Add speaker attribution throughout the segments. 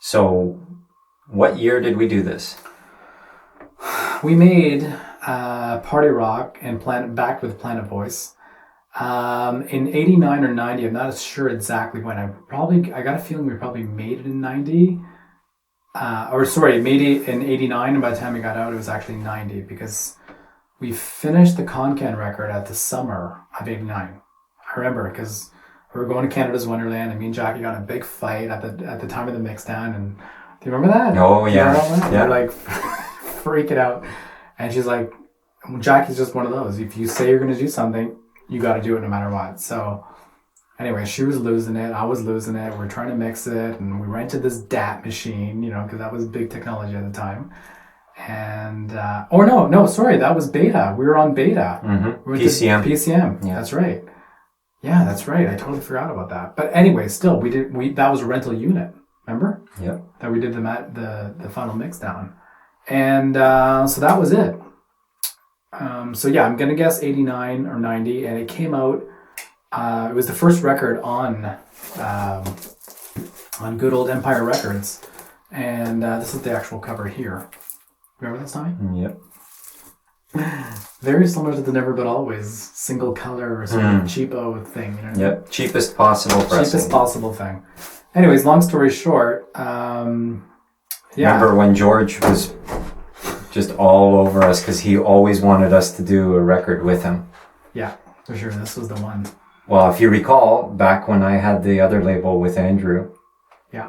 Speaker 1: So, what year did we do this?
Speaker 2: We made Party Rock and back with Planet Voice in 89 or 90. I'm not sure exactly when. I got a feeling we probably made it in 90. Made it in 89, and by the time we got out, it was actually 90 because we finished the KON KAN record at the summer of 89. I remember because we were going to Canada's Wonderland, and me and Jackie got in a big fight at the time of the mix down. And do you remember that?
Speaker 1: Oh, yeah.
Speaker 2: Yeah. We're like freaking out. And she's like, Jackie's just one of those. If you say you're going to do something, you got to do it no matter what. So anyway, she was losing it. I was losing it. We're trying to mix it. And we rented this DAT machine, because that was big technology at the time. And, that was beta. We were on beta.
Speaker 1: Mm-hmm. PCM.
Speaker 2: PCM. Yeah. That's right. Yeah, that's right. I totally forgot about that. But anyway, still, that was a rental unit. Remember?
Speaker 1: Yep.
Speaker 2: That we did the final mix down. And so that was it. I'm going to guess 89 or 90. And it came out, it was the first record on good old Empire Records. And this is the actual cover here. Remember this time?
Speaker 1: Yep.
Speaker 2: Very similar to the Never But Always single color sort of cheapo thing.
Speaker 1: Yep. Cheapest possible pressing.
Speaker 2: Cheapest possible thing. Anyways, long story short,
Speaker 1: Remember when George was just all over us because he always wanted us to do a record with him?
Speaker 2: Yeah, for sure. This was the one.
Speaker 1: Well, if you recall, back when I had the other label with Andrew,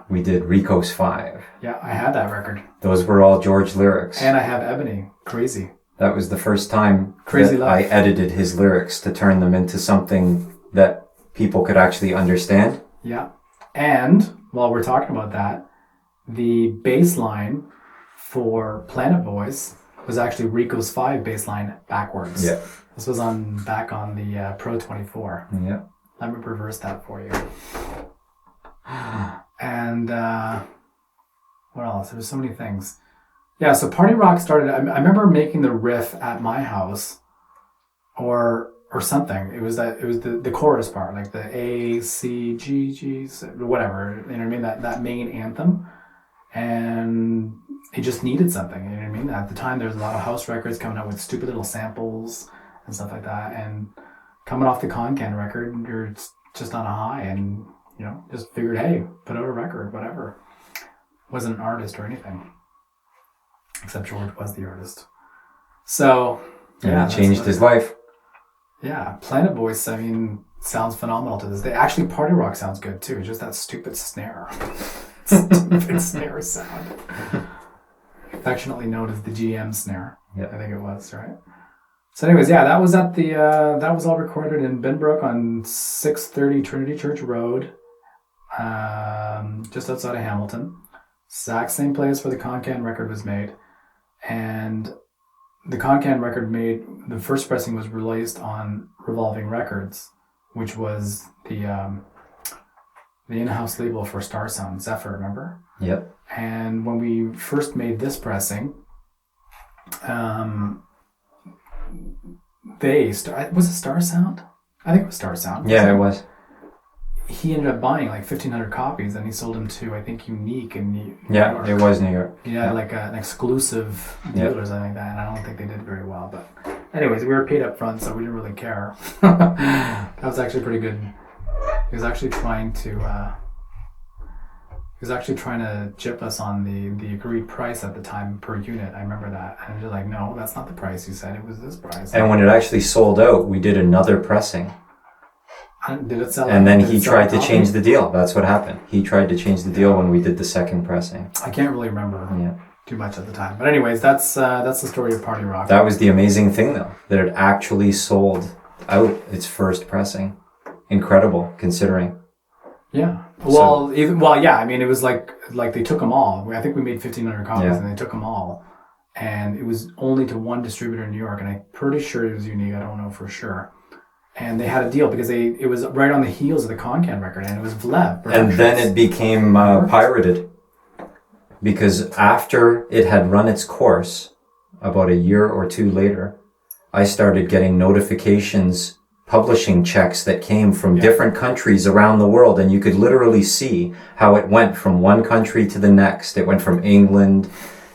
Speaker 1: we did Rico's 5.
Speaker 2: Yeah, I had that record.
Speaker 1: Those were all George lyrics.
Speaker 2: And I have Ebony. Crazy.
Speaker 1: That was the first time
Speaker 2: Crazy
Speaker 1: that I edited his lyrics to turn them into something that people could actually understand.
Speaker 2: Yeah. And while we're talking about that, the bass line for Planet Voice was actually Rico's 5 bass line backwards.
Speaker 1: Yeah.
Speaker 2: This was back on the Pro 24.
Speaker 1: Yeah.
Speaker 2: Let me reverse that for you. And what else? There was so many things. Yeah, so Party Rock started. I remember making the riff at my house, or something. It was the chorus part, like the A, C, G, G, whatever. You know what I mean? That main anthem, and it just needed something. You know what I mean? At the time, there was a lot of house records coming out with stupid little samples and stuff like that. And coming off the KON KAN record, you're just on a high, and just figured, hey, put out a record, whatever. Wasn't an artist or anything. Except George was the artist. So,
Speaker 1: yeah. And it changed his life.
Speaker 2: Yeah. Planet Voice, sounds phenomenal to this day. Actually, Party Rock sounds good too. Just that stupid snare. Stupid snare sound. Affectionately known as the GM snare.
Speaker 1: Yeah.
Speaker 2: I think it was, right? So anyways, that was at the, that was all recorded in Binbrook on 630 Trinity Church Road, just outside of Hamilton. Exact same place where the KON KAN record was made. And the KON KAN record the first pressing was released on Revolving Records, which was the in-house label for Star Sound, Zephyr, remember?
Speaker 1: Yep.
Speaker 2: And when we first made this pressing, was it Star Sound? I think it was Star Sound.
Speaker 1: Yeah, it was.
Speaker 2: He ended up buying like 1,500 copies, and he sold them to, I think, Unique in New
Speaker 1: York. It was New York.
Speaker 2: Yeah, like an exclusive deal or something like that, and I don't think they did very well. But anyways, we were paid up front, so we didn't really care. That was actually pretty good. He was actually trying to gyp us on the agreed price at the time per unit. I remember that. And he was like, no, that's not the price you said. It was this price.
Speaker 1: And when it actually sold out, we did another pressing.
Speaker 2: Did it sell?
Speaker 1: And then he tried to change the deal. That's what happened. He tried to change the deal when we did the second pressing.
Speaker 2: I can't really remember too much at the time. But anyways, that's the story of Party Rock.
Speaker 1: That was the amazing thing, though, that it actually sold out its first pressing. Incredible, considering.
Speaker 2: Yeah. Well, it was like they took them all. I think we made 1,500 copies, and they took them all. And it was only to one distributor in New York, and I'm pretty sure it was Unique. I don't know for sure. And they had a deal because it was right on the heels of the KON KAN record, and it was Vlev.
Speaker 1: And then it became pirated. Because after it had run its course, about a year or two later, I started getting notifications publishing checks that came from different countries around the world, and you could literally see how it went from one country to the next. It went from England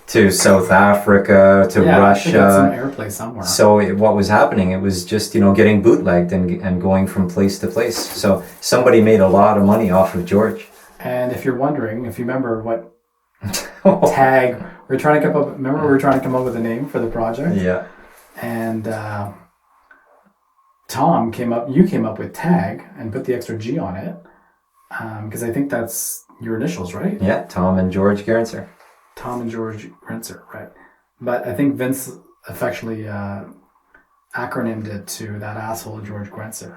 Speaker 1: to South Africa to Russia.
Speaker 2: Got some airplay somewhere.
Speaker 1: So what was happening? It was just, getting bootlegged and going from place to place. So somebody made a lot of money off of George.
Speaker 2: And if you're wondering, if you remember what TAGG, we were trying to come up with a name for the project.
Speaker 1: Yeah.
Speaker 2: And you came up with TAGG and put the extra G on it. Because I think that's your initials, right?
Speaker 1: Yeah, Tom and George Gerentzer.
Speaker 2: Tom and George Gerentzer, right. But I think Vince affectionately acronymed it to that asshole George Gerentzer.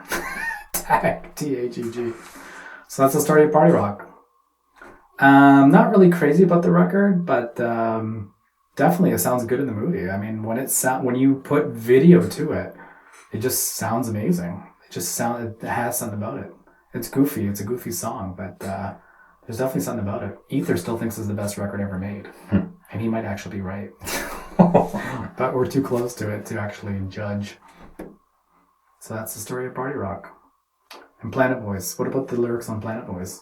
Speaker 2: TAGG, TAGG. So that's the story of Party Rock. Not really crazy about the record, but definitely it sounds good in the movie. I mean, when you put video to it, it just sounds amazing. It has something about it. It's goofy. It's a goofy song, but there's definitely something about it. Ether still thinks it's the best record ever made, and he might actually be right. But we're too close to it to actually judge. So that's the story of Party Rock. And Planet Boys. What about the lyrics on Planet Boys?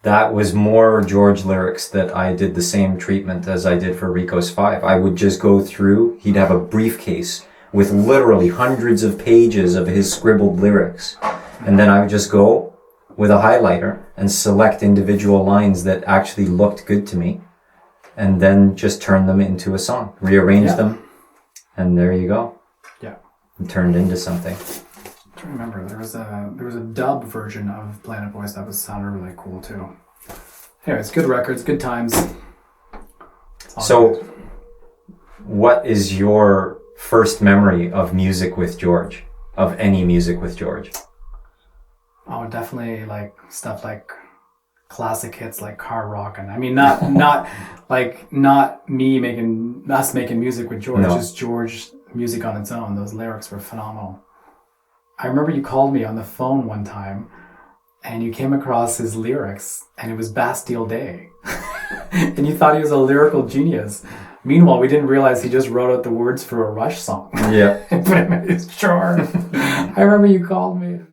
Speaker 1: That was more George lyrics that I did the same treatment as I did for Rico's 5. I would just go through, he'd have a briefcase with literally hundreds of pages of his scribbled lyrics. And then I would just go with a highlighter and select individual lines that actually looked good to me. And then just turn them into a song, rearrange them. And there you go.
Speaker 2: Yeah.
Speaker 1: It turned into something.
Speaker 2: I'm trying to remember, there was a dub version of Planet Boys that sounded really cool too. Anyways, good records, good times.
Speaker 1: So, what is your first memory of music with George? Of any music with George?
Speaker 2: Oh, definitely like stuff like classic hits like Car Rockin'. I mean, not us making music with George, just George music on its own. Those lyrics were phenomenal. I remember you called me on the phone one time and you came across his lyrics and it was Bastille Day. And you thought he was a lyrical genius. Meanwhile, we didn't realize he just wrote out the words for a Rush song.
Speaker 1: Yeah.
Speaker 2: And put him in his drawer. I remember you called me.